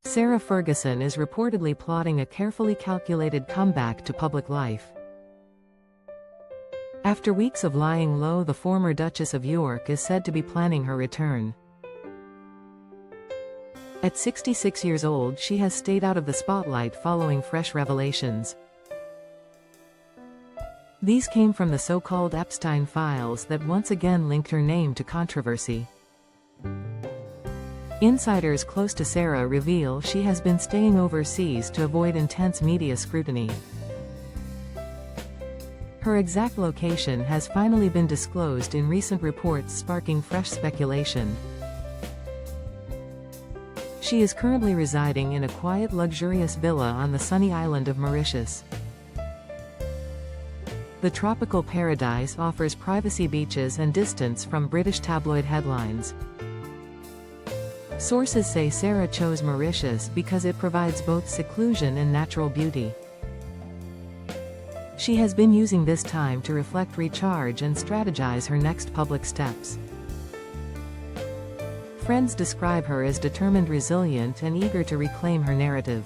Sarah Ferguson is reportedly plotting a carefully calculated comeback to public life. After weeks of lying low, the former Duchess of York is said to be planning her return. At 66 years old, she has stayed out of the spotlight following fresh revelations. These came from the so-called Epstein files that once again linked her name to controversy. Insiders close to Sarah reveal she has been staying overseas to avoid intense media scrutiny. Her exact location has finally been disclosed in recent reports, sparking fresh speculation. She is currently residing in a quiet, luxurious villa on the sunny island of Mauritius. The tropical paradise offers privacy, beaches, and distance from British tabloid headlines. Sources say Sarah chose Mauritius because it provides both seclusion and natural beauty. She has been using this time to reflect, recharge, and strategize her next public steps. Friends describe her as determined, resilient, and eager to reclaim her narrative.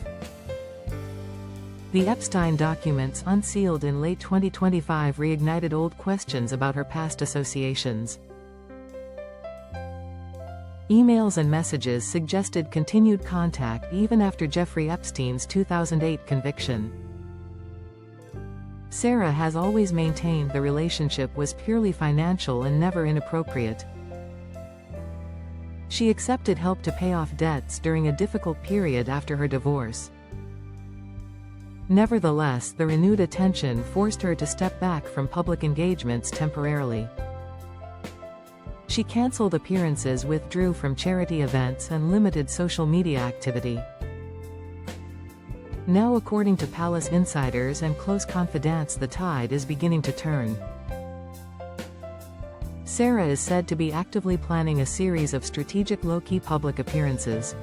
The Epstein documents, unsealed in late 2025, reignited old questions about her past associations. Emails and messages suggested continued contact even after Jeffrey Epstein's 2008 conviction. Sarah has always maintained the relationship was purely financial and never inappropriate. She accepted help to pay off debts during a difficult period after her divorce. Nevertheless, the renewed attention forced her to step back from public engagements temporarily. She cancelled appearances, withdrew from charity events, and limited social media activity. Now, according to palace insiders and close confidants, the tide is beginning to turn. Sarah is said to be actively planning a series of strategic low-key public appearances.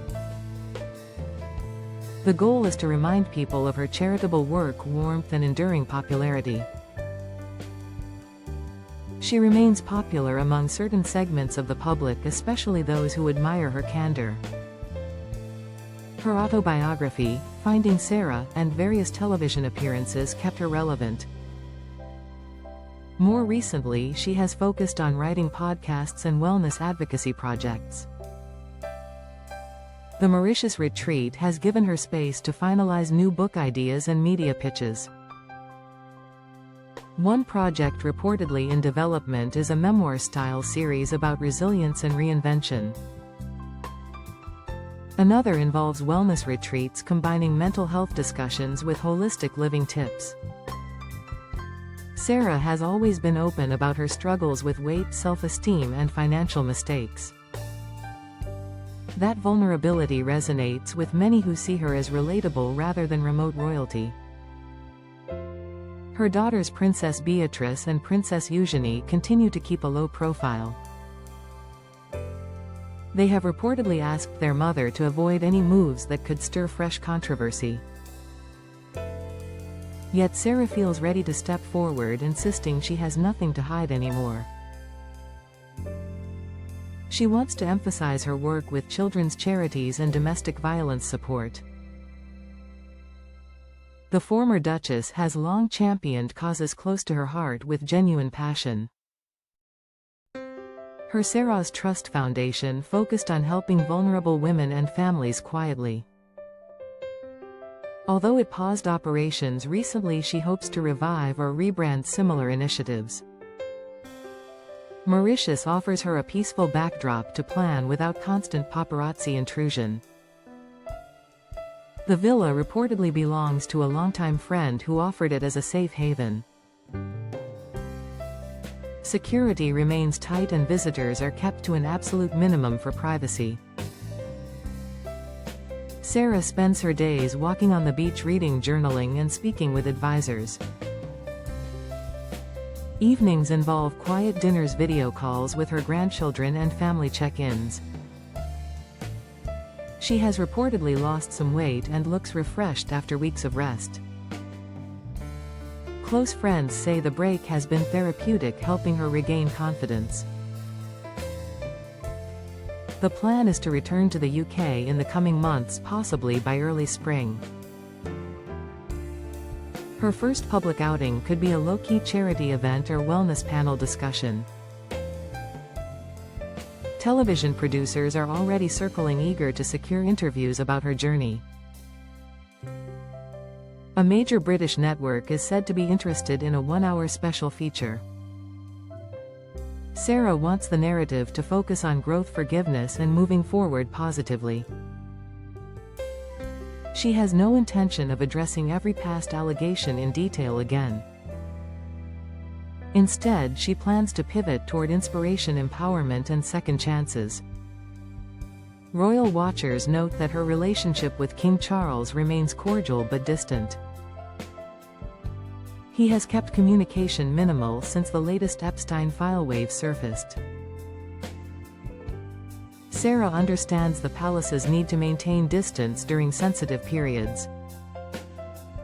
The goal is to remind people of her charitable work, warmth, and enduring popularity. She remains popular among certain segments of the public, especially those who admire her candor. Her autobiography, Finding Sarah, and various television appearances kept her relevant. More recently, she has focused on writing podcasts and wellness advocacy projects. The Mauritius retreat has given her space to finalize new book ideas and media pitches. One project reportedly in development is a memoir-style series about resilience and reinvention. Another involves wellness retreats combining mental health discussions with holistic living tips. Sarah has always been open about her struggles with weight, self-esteem, and financial mistakes. That vulnerability resonates with many who see her as relatable rather than remote royalty. Her daughters Princess Beatrice and Princess Eugenie continue to keep a low profile. They have reportedly asked their mother to avoid any moves that could stir fresh controversy. Yet Sarah feels ready to step forward, insisting she has nothing to hide anymore. She wants to emphasize her work with children's charities and domestic violence support. The former Duchess has long championed causes close to her heart with genuine passion. Her Sarah's Trust Foundation focused on helping vulnerable women and families quietly. Although it paused operations recently, she hopes to revive or rebrand similar initiatives. Mauritius offers her a peaceful backdrop to plan without constant paparazzi intrusion. The villa reportedly belongs to a longtime friend who offered it as a safe haven. Security remains tight and visitors are kept to an absolute minimum for privacy. Sarah spends her days walking on the beach, reading, journaling, and speaking with advisors. Evenings involve quiet dinners, video calls with her grandchildren, and family check-ins. She has reportedly lost some weight and looks refreshed after weeks of rest. Close friends say the break has been therapeutic, helping her regain confidence. The plan is to return to the UK in the coming months, possibly by early spring. Her first public outing could be a low-key charity event or wellness panel discussion. Television producers are already circling, eager to secure interviews about her journey. A major British network is said to be interested in a one-hour special feature. Sarah wants the narrative to focus on growth, forgiveness, and moving forward positively. She has no intention of addressing every past allegation in detail again. Instead, she plans to pivot toward inspiration, empowerment, and second chances. Royal watchers note that her relationship with King Charles remains cordial but distant. He has kept communication minimal since the latest Epstein file wave surfaced. Sarah understands the palace's need to maintain distance during sensitive periods.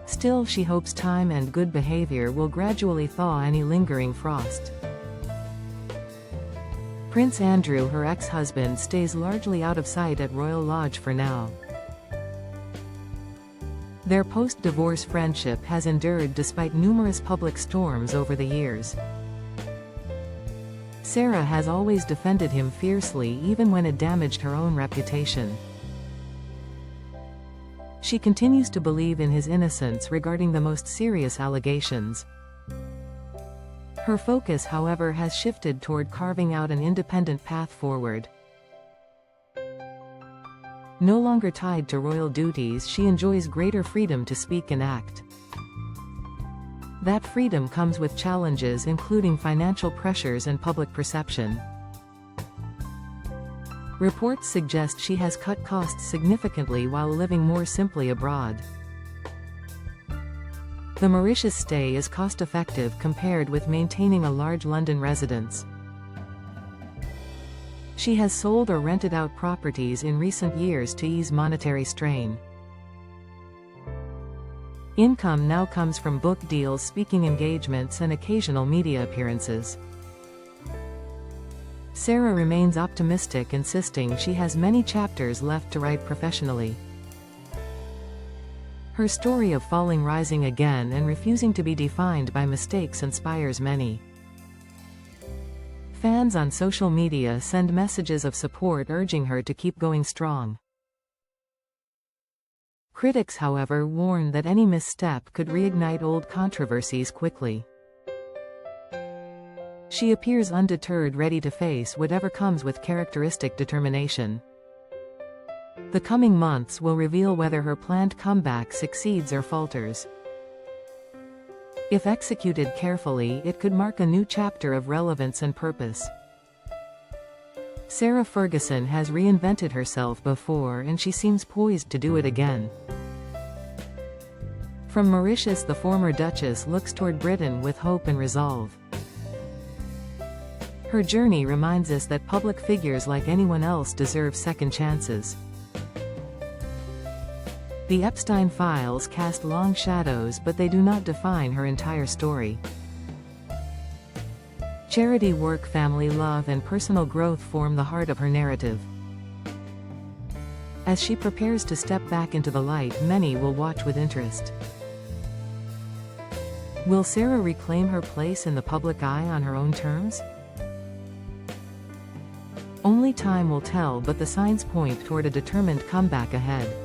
Still, she hopes time and good behavior will gradually thaw any lingering frost. Prince Andrew, her ex-husband, stays largely out of sight at Royal Lodge for now. Their post-divorce friendship has endured despite numerous public storms over the years. Sarah has always defended him fiercely, even when it damaged her own reputation. She continues to believe in his innocence regarding the most serious allegations. Her focus, however, has shifted toward carving out an independent path forward. No longer tied to royal duties, she enjoys greater freedom to speak and act. That freedom comes with challenges, including financial pressures and public perception. Reports suggest she has cut costs significantly while living more simply abroad. The Mauritius stay is cost-effective compared with maintaining a large London residence. She has sold or rented out properties in recent years to ease monetary strain. Income now comes from book deals, speaking engagements, and occasional media appearances. Sarah remains optimistic, insisting she has many chapters left to write professionally. Her story of falling, rising again, and refusing to be defined by mistakes inspires many. Fans on social media send messages of support, urging her to keep going strong. Critics, however, warn that any misstep could reignite old controversies quickly. She appears undeterred, ready to face whatever comes with characteristic determination. The coming months will reveal whether her planned comeback succeeds or falters. If executed carefully, it could mark a new chapter of relevance and purpose. Sarah Ferguson has reinvented herself before, and she seems poised to do it again. From Mauritius, the former Duchess looks toward Britain with hope and resolve. Her journey reminds us that public figures, like anyone else, deserve second chances. The Epstein files cast long shadows, but they do not define her entire story. Charity work, family love, and personal growth form the heart of her narrative. As she prepares to step back into the light, many will watch with interest. Will Sarah reclaim her place in the public eye on her own terms? Only time will tell, but the signs point toward a determined comeback ahead.